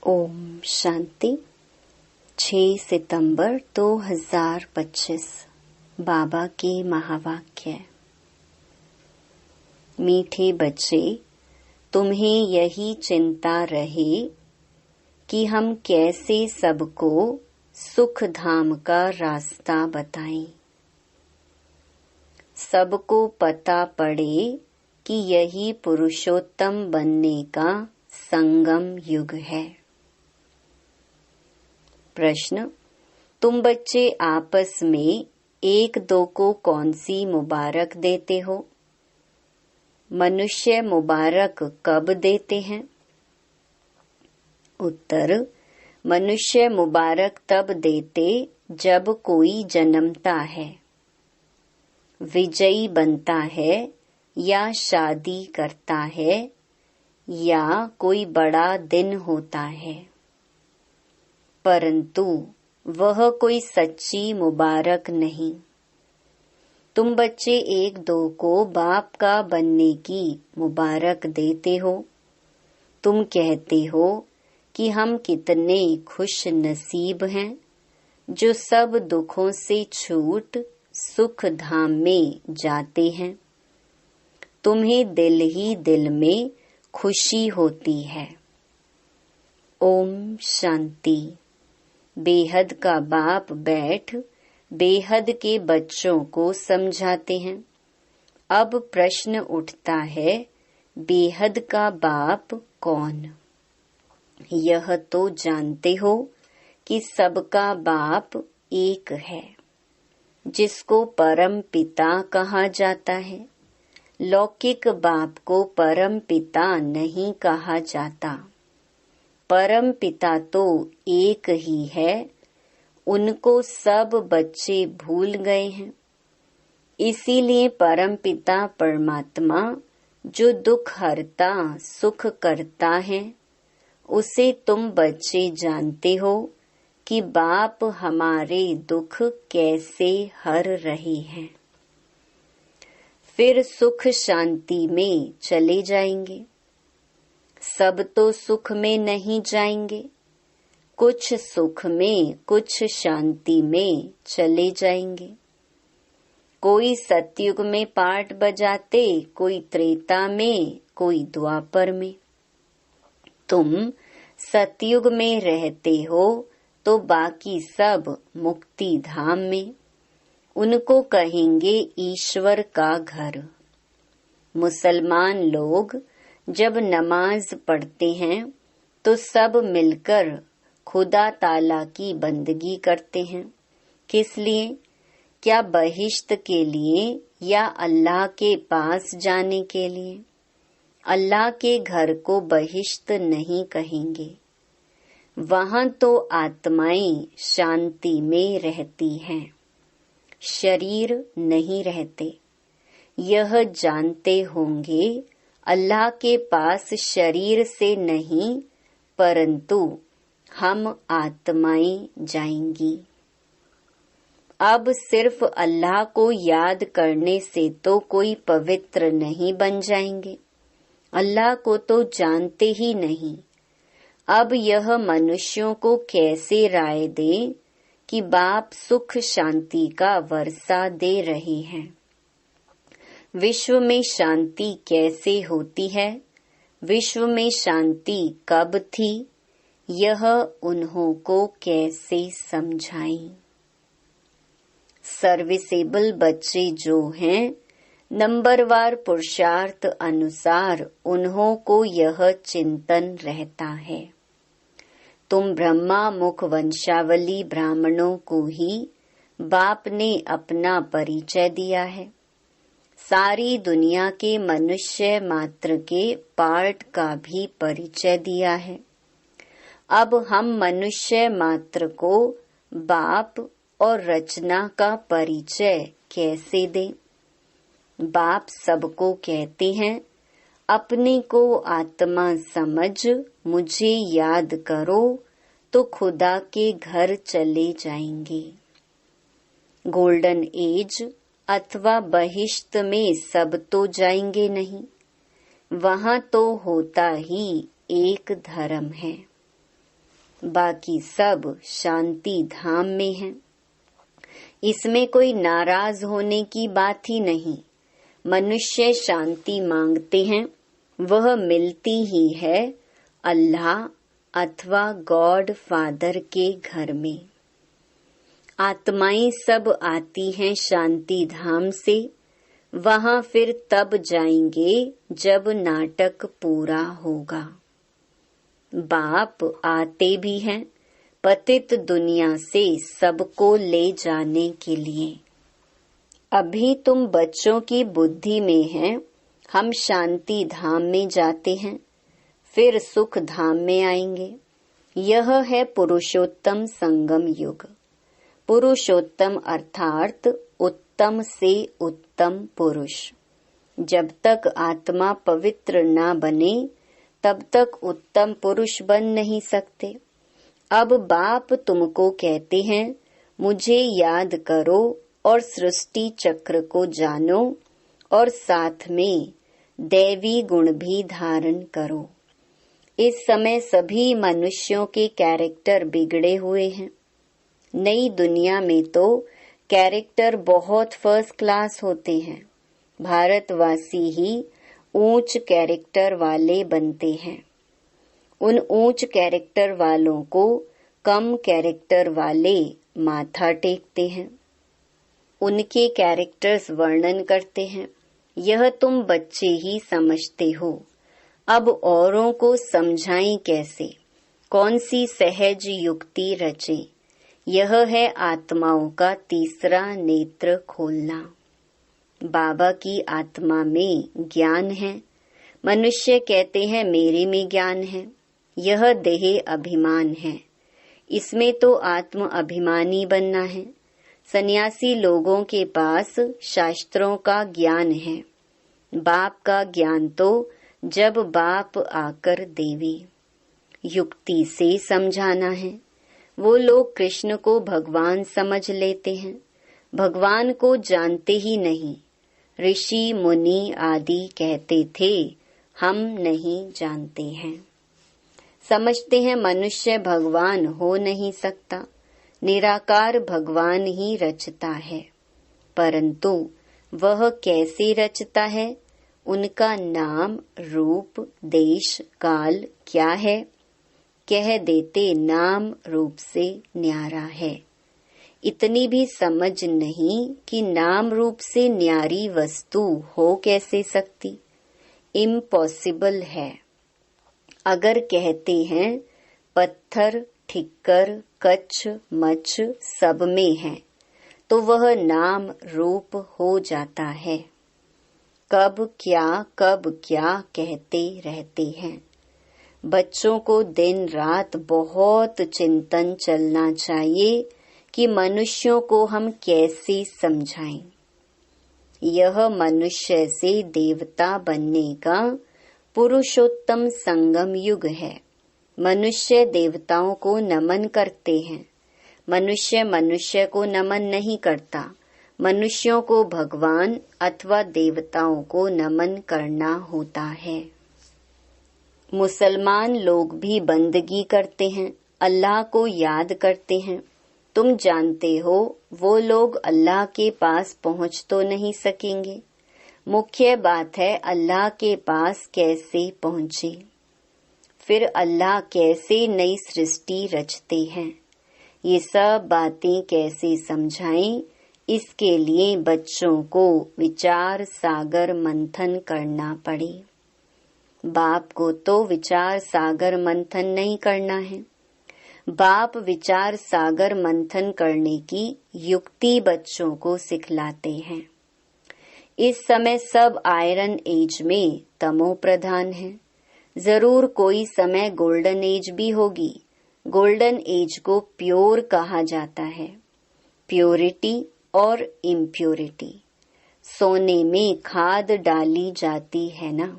ओम शांति। 6 सितंबर 2025 बाबा के महावाक्य। मीठे बच्चे, तुम्हें यही चिंता रहे कि हम कैसे सबको सुख धाम का रास्ता बताएं। सबको पता पड़े कि यही पुरुषोत्तम बनने का संगम युग है। प्रश्न, तुम बच्चे आपस में एक दो को कौन सी मुबारक देते हो? मनुष्य मुबारक कब देते हैं? उत्तर, मनुष्य मुबारक तब देते जब कोई जन्मता है, विजयी बनता है या शादी करता है या कोई बड़ा दिन होता है, परंतु वह कोई सच्ची मुबारक नहीं। तुम बच्चे एक दो को बाप का बनने की मुबारक देते हो। तुम कहते हो कि हम कितने खुश नसीब हैं जो सब दुखों से छूट सुख धाम में जाते हैं। तुम्हें दिल ही दिल में खुशी होती है। ओम शांति। बेहद का बाप बैठ बेहद के बच्चों को समझाते हैं। अब प्रश्न उठता है, बेहद का बाप कौन? यह तो जानते हो कि सबका बाप एक है, जिसको परम पिता कहा जाता है। लौकिक बाप को परम पिता नहीं कहा जाता। परम पिता तो एक ही है, उनको सब बच्चे भूल गए हैं। इसीलिए परम पिता परमात्मा जो दुख हरता सुख करता है, उसे तुम बच्चे जानते हो कि बाप हमारे दुख कैसे हर रहे हैं। फिर सुख शांति में चले जाएंगे। सब तो सुख में नहीं जाएंगे, कुछ सुख में कुछ शांति में चले जाएंगे। कोई सतयुग में पाठ बजाते, कोई त्रेता में, कोई द्वापर में। तुम सतयुग में रहते हो तो बाकी सब मुक्ति धाम में। उनको कहेंगे ईश्वर का घर। मुसलमान लोग जब नमाज पढ़ते हैं तो सब मिलकर खुदा ताला की बंदगी करते हैं। किस लिए? क्या बहिश्त के लिए या अल्लाह के पास जाने के लिए? अल्लाह के घर को बहिश्त नहीं कहेंगे। वहां तो आत्माएं शांति में रहती हैं, शरीर नहीं रहते। यह जानते होंगे अल्लाह के पास शरीर से नहीं परंतु हम आत्माएं जाएंगी। अब सिर्फ अल्लाह को याद करने से तो कोई पवित्र नहीं बन जाएंगे। अल्लाह को तो जानते ही नहीं। अब यह मनुष्यों को कैसे राय दे कि बाप सुख शांति का वर्षा दे रहे हैं। विश्व में शांति कैसे होती है? विश्व में शांति कब थी? यह उन्हों को कैसे समझाएं? सर्विसेबल बच्चे जो हैं, नंबरवार पुरुषार्थ अनुसार उन्हों को यह चिंतन रहता है। तुम ब्रह्मा मुख वंशावली ब्राह्मणों को ही बाप ने अपना परिचय दिया है। सारी दुनिया के मनुष्य मात्र के पार्ट का भी परिचय दिया है। अब हम मनुष्य मात्र को बाप और रचना का परिचय कैसे दें? बाप सबको कहते हैं, अपने को आत्मा समझ मुझे याद करो तो खुदा के घर चले जाएंगे। गोल्डन एज अथवा बहिश्त में सब तो जाएंगे नहीं। वहां तो होता ही एक धर्म है। बाकी सब शांति धाम में है। इसमें कोई नाराज होने की बात ही नहीं। मनुष्य शांति मांगते हैं, वह मिलती ही है अल्लाह अथवा गॉड फादर के घर में। आत्माएं सब आती हैं शांति धाम से, वहां फिर तब जाएंगे जब नाटक पूरा होगा। बाप आते भी हैं पतित दुनिया से सबको ले जाने के लिए। अभी तुम बच्चों की बुद्धि में हैं, हम शांति धाम में जाते हैं, फिर सुख धाम में आएंगे। यह है पुरुषोत्तम संगम युग। पुरुषोत्तम अर्थात उत्तम से उत्तम पुरुष। जब तक आत्मा पवित्र ना बने तब तक उत्तम पुरुष बन नहीं सकते। अब बाप तुमको कहते हैं मुझे याद करो और सृष्टि चक्र को जानो और साथ में दैवी गुण भी धारण करो। इस समय सभी मनुष्यों के कैरेक्टर बिगड़े हुए हैं। नई दुनिया में तो कैरेक्टर बहुत फर्स्ट क्लास होते हैं। भारतवासी ही ऊंच कैरेक्टर वाले बनते हैं। उन ऊंच कैरेक्टर वालों को कम कैरेक्टर वाले माथा टेकते हैं, उनके कैरेक्टर्स वर्णन करते हैं। यह तुम बच्चे ही समझते हो, अब औरों को समझाएं कैसे, कौन सी सहज युक्ति रचे। यह है आत्माओं का तीसरा नेत्र खोलना। बाबा की आत्मा में ज्ञान है। मनुष्य कहते हैं मेरे में ज्ञान है। यह देह अभिमान है, इसमें तो आत्म अभिमानी बनना है। सन्यासी लोगों के पास शास्त्रों का ज्ञान है। बाप का ज्ञान तो जब बाप आकर देवे। युक्ति से समझाना है। वो लोग कृष्ण को भगवान समझ लेते हैं, भगवान को जानते ही नहीं। ऋषि मुनि आदि कहते थे हम नहीं जानते हैं। समझते हैं मनुष्य भगवान हो नहीं सकता, निराकार भगवान ही रचता है। परंतु वह कैसे रचता है, उनका नाम रूप देश काल क्या है, कह देते नाम रूप से न्यारा है। इतनी भी समझ नहीं कि नाम रूप से न्यारी वस्तु हो कैसे सकती, इम्पॉसिबल है। अगर कहते हैं पत्थर ठिक्कर कच्छ मच्छ सब में है, तो वह नाम रूप हो जाता है। कब क्या कहते रहते हैं। बच्चों को दिन रात बहुत चिंतन चलना चाहिए कि मनुष्यों को हम कैसे समझाएं। यह मनुष्य से देवता बनने का पुरुषोत्तम संगम युग है। मनुष्य देवताओं को नमन करते हैं, मनुष्य को नमन नहीं करता। मनुष्यों को भगवान अथवा देवताओं को नमन करना होता है। मुसलमान लोग भी बंदगी करते हैं, अल्लाह को याद करते हैं। तुम जानते हो वो लोग अल्लाह के पास पहुंच तो नहीं सकेंगे। मुख्य बात है अल्लाह के पास कैसे पहुंचे। फिर अल्लाह कैसे नई सृष्टि रचते हैं, ये सब बातें कैसे समझाएं, इसके लिए बच्चों को विचार सागर मंथन करना पड़े। बाप को तो विचार सागर मंथन नहीं करना है। बाप विचार सागर मंथन करने की युक्ति बच्चों को सिखलाते हैं। इस समय सब आयरन एज में तमो प्रधान है। जरूर कोई समय गोल्डन एज भी होगी। गोल्डन एज को प्योर कहा जाता है। प्योरिटी और इम्प्योरिटी, सोने में खाद डाली जाती है ना।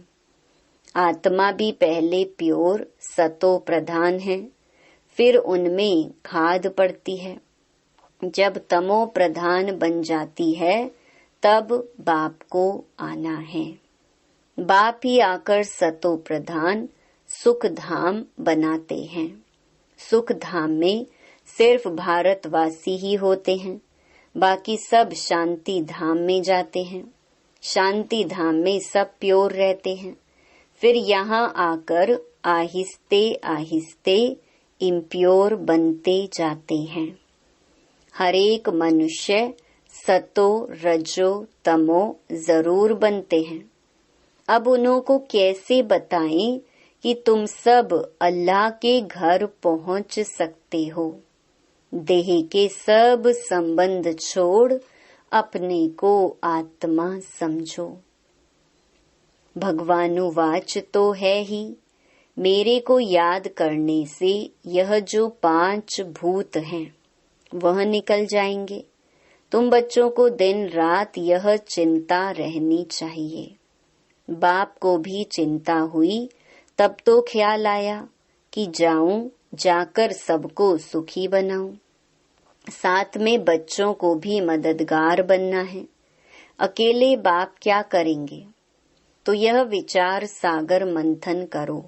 आत्मा भी पहले प्योर सतो प्रधान है, फिर उनमें खाद पड़ती है। जब तमो प्रधान बन जाती है तब बाप को आना है। बाप ही आकर सतो प्रधान सुख धाम बनाते हैं। सुख धाम में सिर्फ भारतवासी ही होते हैं, बाकी सब शांति धाम में जाते हैं। शांति धाम में सब प्योर रहते हैं, फिर यहाँ आकर आहिस्ते आहिस्ते इम्प्योर बनते जाते हैं। हर एक मनुष्य सतो रजो तमो जरूर बनते हैं। अब उन्हों को कैसे बताएं कि तुम सब अल्लाह के घर पहुंच सकते हो। देह के सब संबंध छोड़ अपने को आत्मा समझो। भगवानुवाच तो है ही, मेरे को याद करने से यह जो 5 भूत हैं वह निकल जाएंगे। तुम बच्चों को दिन रात यह चिंता रहनी चाहिए। बाप को भी चिंता हुई, तब तो ख्याल आया कि जाऊं, जाकर सबको सुखी बनाऊं। साथ में बच्चों को भी मददगार बनना है। अकेले बाप क्या करेंगे? तो यह विचार सागर मंथन करो,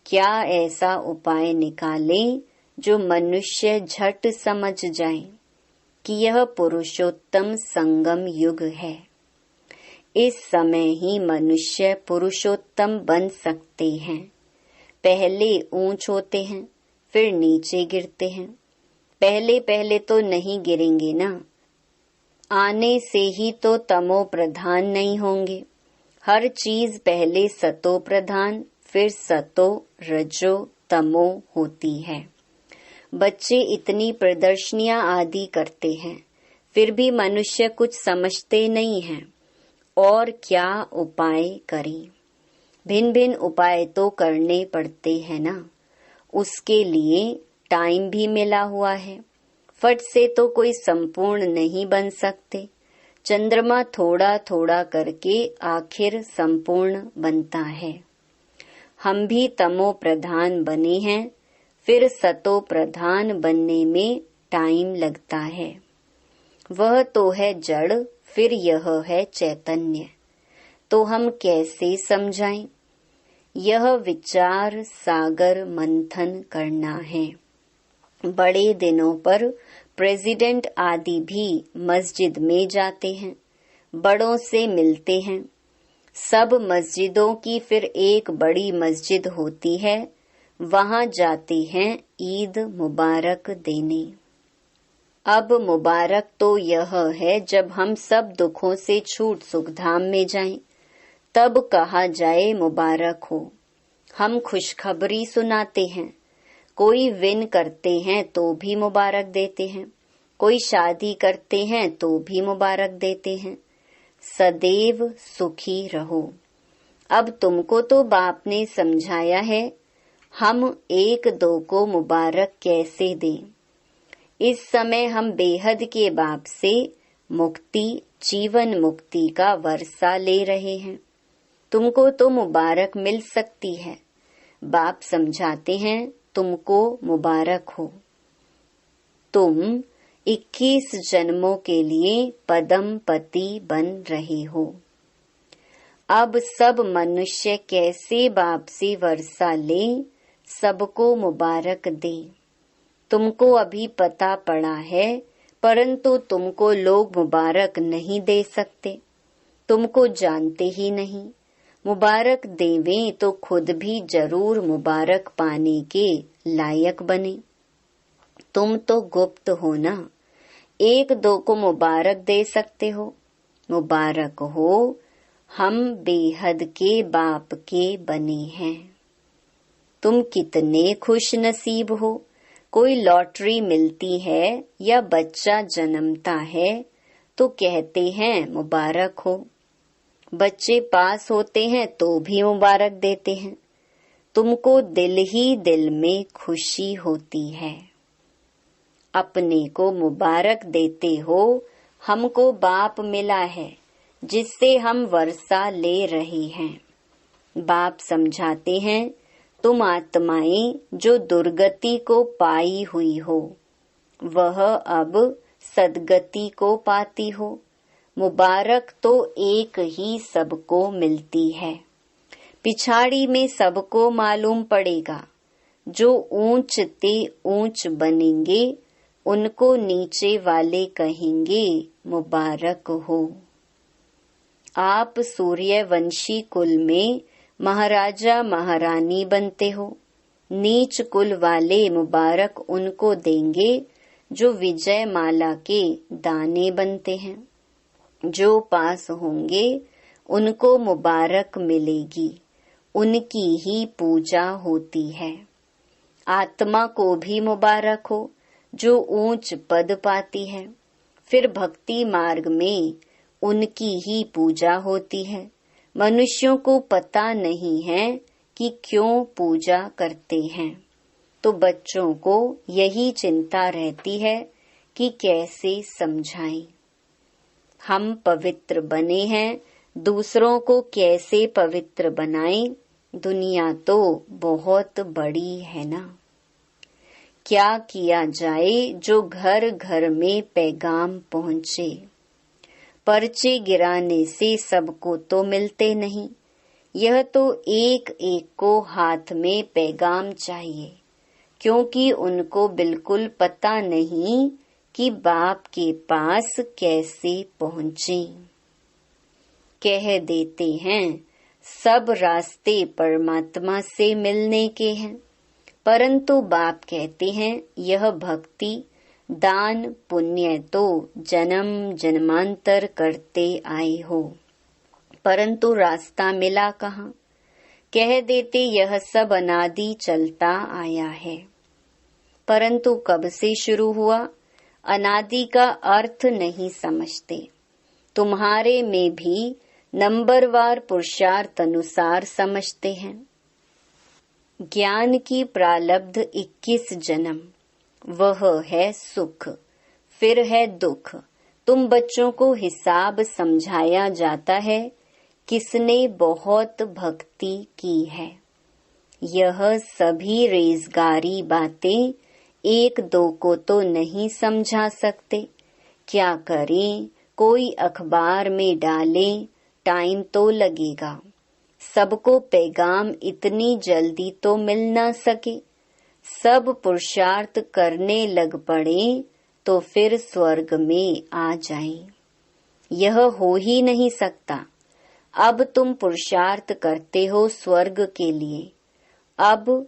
क्या ऐसा उपाय निकालें जो मनुष्य झट समझ जाए कि यह पुरुषोत्तम संगम युग है। इस समय ही मनुष्य पुरुषोत्तम बन सकते हैं। पहले ऊंच होते हैं, फिर नीचे गिरते हैं। पहले पहले तो नहीं गिरेंगे ना, आने से ही तो तमो प्रधान नहीं होंगे। हर चीज पहले सतो प्रधान, फिर सतो रजो तमो होती है। बच्चे इतनी प्रदर्शनियां आदि करते हैं, फिर भी मनुष्य कुछ समझते नहीं हैं। और क्या उपाय करें? भिन्न भिन्न उपाय तो करने पड़ते हैं ना, उसके लिए टाइम भी मिला हुआ है। फट से तो कोई संपूर्ण नहीं बन सकते। चंद्रमा थोड़ा थोड़ा करके आखिर संपूर्ण बनता है। हम भी तमो प्रधान बने हैं, फिर सतो प्रधान बनने में टाइम लगता है। वह तो है जड़, फिर यह है चैतन्य। तो हम कैसे समझाएं? यह विचार सागर मंथन करना है। बड़े दिनों पर प्रेसिडेंट आदि भी मस्जिद में जाते हैं, बड़ों से मिलते हैं। सब मस्जिदों की फिर एक बड़ी मस्जिद होती है, वहां जाते हैं ईद मुबारक देने। अब मुबारक तो यह है जब हम सब दुखों से छूट सुखधाम में जाएं, तब कहा जाए मुबारक हो। हम खुशखबरी सुनाते हैं। कोई विन करते हैं तो भी मुबारक देते हैं, कोई शादी करते हैं तो भी मुबारक देते हैं। सदैव सुखी रहो। अब तुमको तो बाप ने समझाया है, हम एक दो को मुबारक कैसे दें। इस समय हम बेहद के बाप से मुक्ति, जीवन मुक्ति का वर्षा ले रहे हैं। तुमको तो मुबारक मिल सकती है। बाप समझाते हैं, तुमको मुबारक हो। तुम 21 जन्मों के लिए पदम पति बन रहे हो। अब सब मनुष्य कैसे बाप से वर्षा ले, सबको मुबारक दे। तुमको अभी पता पड़ा है, परंतु तुमको लोग मुबारक नहीं दे सकते। तुमको जानते ही नहीं। मुबारक देवें तो खुद भी जरूर मुबारक पाने के लायक बने। तुम तो गुप्त हो ना, एक दो को मुबारक दे सकते हो। मुबारक हो, हम बेहद के बाप के बने हैं। तुम कितने खुश नसीब हो। कोई लॉटरी मिलती है या बच्चा जन्मता है तो कहते हैं मुबारक हो। बच्चे पास होते हैं तो भी मुबारक देते हैं। तुमको दिल ही दिल में खुशी होती है। अपने को मुबारक देते हो। हमको बाप मिला है जिससे हम वर्षा ले रहे हैं। बाप समझाते हैं, तुम आत्माएं जो दुर्गति को पाई हुई हो, वह अब सदगति को पाती हो। मुबारक तो एक ही सबको मिलती है। पिछाड़ी में सबको मालूम पड़ेगा, जो ऊंच ते ऊंच बनेंगे उनको नीचे वाले कहेंगे मुबारक हो। आप सूर्यवंशी कुल में महाराजा महारानी बनते हो। नीच कुल वाले मुबारक उनको देंगे जो विजय माला के दाने बनते हैं। जो पास होंगे उनको मुबारक मिलेगी, उनकी ही पूजा होती है। आत्मा को भी मुबारक हो जो ऊंच पद पाती है। फिर भक्ति मार्ग में उनकी ही पूजा होती है। मनुष्यों को पता नहीं है कि क्यों पूजा करते हैं, तो बच्चों को यही चिंता रहती है कि कैसे समझाएं। हम पवित्र बने हैं, दूसरों को कैसे पवित्र बनाएं। दुनिया तो बहुत बड़ी है ना। क्या किया जाए जो घर घर में पैगाम पहुँचे। पर्चे गिराने से सबको तो मिलते नहीं। यह तो एक एक को हाथ में पैगाम चाहिए, क्योंकि उनको बिल्कुल पता नहीं कि बाप के पास कैसे पहुँचे। कह देते हैं सब रास्ते परमात्मा से मिलने के हैं, परंतु बाप कहते हैं यह भक्ति दान पुण्य तो जन्म जन्मांतर करते आए हो, परंतु रास्ता मिला कहाँ। कह देते यह सब अनादि चलता आया है, परंतु कब से शुरू हुआ अनादि का अर्थ नहीं समझते। तुम्हारे में भी नंबरवार पुरुषार्थ अनुसार समझते हैं। ज्ञान की प्रारब्ध 21 जन्म, वह है सुख, फिर है दुख। तुम बच्चों को हिसाब समझाया जाता है किसने बहुत भक्ति की है। यह सभी रेजगारी बातें एक दो को तो नहीं समझा सकते। क्या करें, कोई अखबार में डाले, टाइम तो लगेगा। सबको पैगाम इतनी जल्दी तो मिल ना सके। सब पुरुषार्थ करने लग पड़े तो फिर स्वर्ग में आ जाएं। यह हो ही नहीं सकता। अब तुम पुरुषार्थ करते हो स्वर्ग के लिए। अब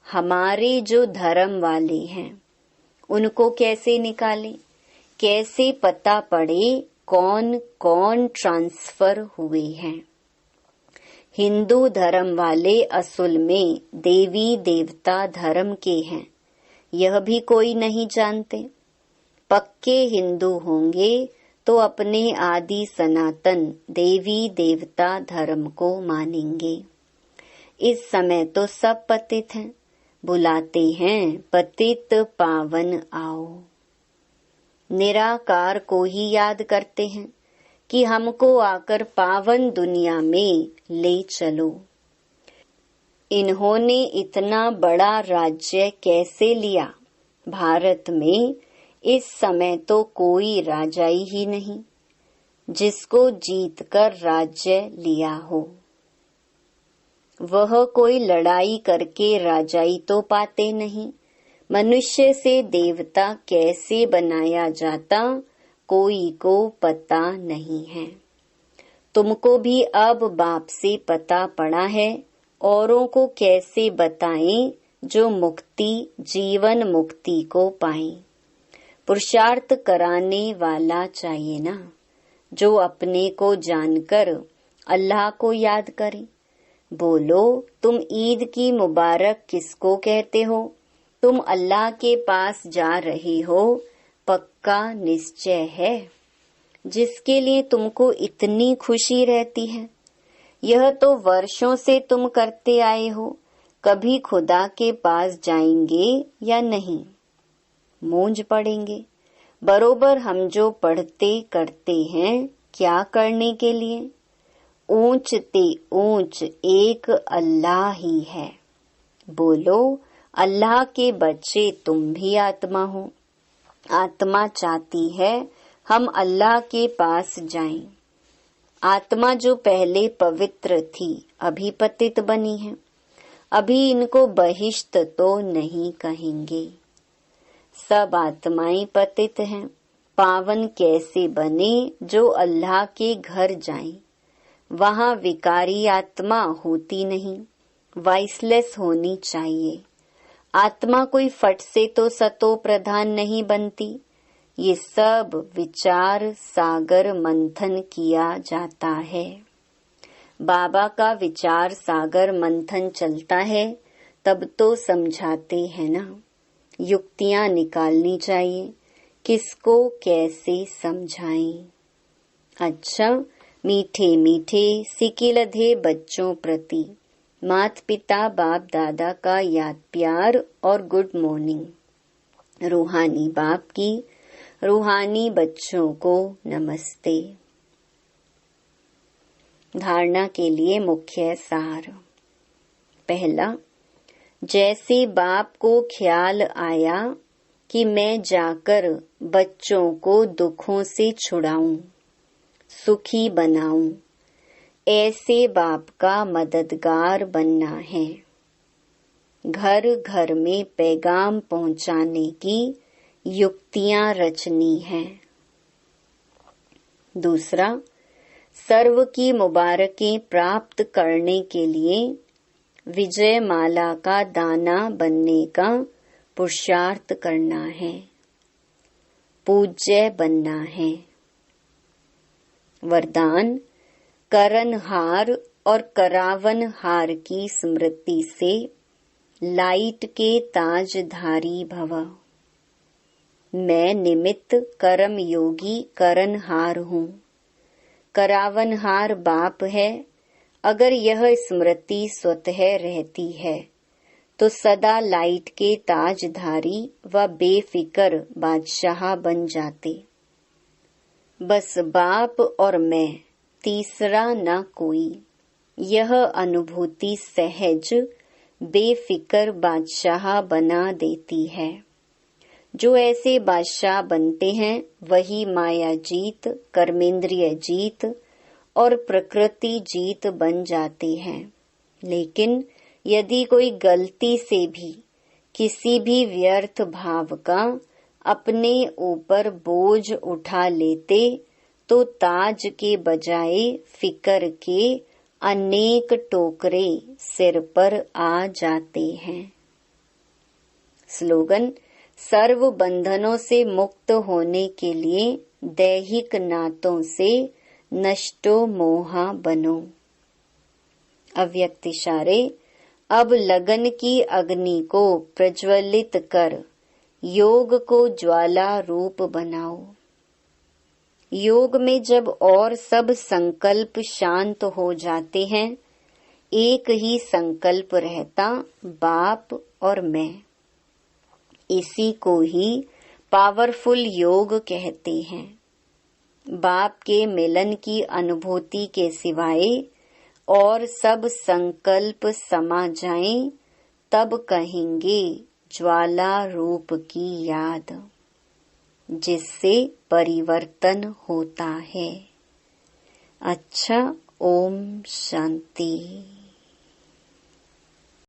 हमारे जो धर्म वाले हैं उनको कैसे निकालें, कैसे पता पड़े कौन कौन ट्रांसफर हुए हैं। हिंदू धर्म वाले असल में देवी देवता धर्म के हैं, यह भी कोई नहीं जानते। पक्के हिंदू होंगे तो अपने आदि सनातन देवी देवता धर्म को मानेंगे। इस समय तो सब पतित हैं, बुलाते हैं पतित पावन आओ। निराकार को ही याद करते हैं कि हमको आकर पावन दुनिया में ले चलो। इन्होंने इतना बड़ा राज्य कैसे लिया। भारत में इस समय तो कोई राजाई ही नहीं जिसको जीतकर राज्य लिया हो। वह कोई लड़ाई करके राजाई तो पाते नहीं। मनुष्य से देवता कैसे बनाया जाता कोई को पता नहीं है। तुमको भी अब बाप से पता पड़ा है, औरों को कैसे बताएं जो मुक्ति जीवन मुक्ति को पाएं। पुरुषार्थ कराने वाला चाहिए ना, जो अपने को जानकर अल्लाह को याद करे। बोलो तुम ईद की मुबारक किसको कहते हो। तुम अल्लाह के पास जा रहे हो, पक्का निश्चय है, जिसके लिए तुमको इतनी खुशी रहती है। यह तो वर्षों से तुम करते आए हो। कभी खुदा के पास जाएंगे या नहीं, मूंझ पड़ेंगे। बरोबर हम जो पढ़ते करते हैं, क्या करने के लिए। ऊंच ते ऊंच एक अल्लाह ही है। बोलो अल्लाह के बच्चे तुम भी आत्मा हो। आत्मा चाहती है हम अल्लाह के पास जाएं। आत्मा जो पहले पवित्र थी अभी पतित बनी है। अभी इनको बहिष्ट तो नहीं कहेंगे। सब आत्माएं पतित हैं, पावन कैसे बने जो अल्लाह के घर जाएं। वहाँ विकारी आत्मा होती नहीं, वाइसलेस होनी चाहिए। आत्मा कोई फट से तो सतो प्रधान नहीं बनती। ये सब विचार सागर मंथन किया जाता है। बाबा का विचार सागर मंथन चलता है तब तो समझाते हैं ना। युक्तियां निकालनी चाहिए, किसको कैसे समझाएं। अच्छा, मीठे मीठे सिकिलधे बच्चों प्रति माता पिता बाप दादा का याद प्यार और गुड मॉर्निंग। रूहानी बाप की रूहानी बच्चों को नमस्ते। धारणा के लिए मुख्य सार। पहला, जैसे बाप को ख्याल आया कि मैं जाकर बच्चों को दुखों से छुड़ाऊं, सुखी बनाऊं, ऐसे बाप का मददगार बनना है। घर घर में पैगाम पहुंचाने की युक्तियां रचनी है। दूसरा, सर्व की मुबारकें प्राप्त करने के लिए विजय माला का दाना बनने का पुरुषार्थ करना है, पूज्य बनना है। वरदान, करनहार और करावनहार की स्मृति से लाइट के ताजधारी भव। मैं निमित्त कर्म योगी करनहार हूँ। करावनहार बाप है। अगर यह स्मृति स्वतः रहती है तो सदा लाइट के ताजधारी व बेफिक्र बादशाह बन जाते। बस बाप और मैं, तीसरा न कोई। यह अनुभूति सहज बेफिक्र बादशाह बना देती है। जो ऐसे बादशाह बनते हैं वही माया जीत, कर्मेंद्रिय जीत और प्रकृति जीत बन जाते हैं। लेकिन यदि कोई गलती से भी किसी भी व्यर्थ भाव का अपने ऊपर बोझ उठा लेते तो ताज के बजाय फिकर के अनेक टोकरे सिर पर आ जाते हैं। स्लोगन, सर्व बंधनों से मुक्त होने के लिए दैहिक नातों से नष्टो मोहा बनो। अव्यक्त इशारे, अब लगन की अग्नि को प्रज्वलित कर योग को ज्वाला रूप बनाओ। योग में जब और सब संकल्प शांत हो जाते हैं, एक ही संकल्प रहता, बाप और मैं। इसी को ही पावरफुल योग कहते हैं। बाप के मिलन की अनुभूति के सिवाय और सब संकल्प समा जाएं, तब कहेंगे ज्वाला रूप की याद, जिससे परिवर्तन होता है। अच्छा, ओम शांति।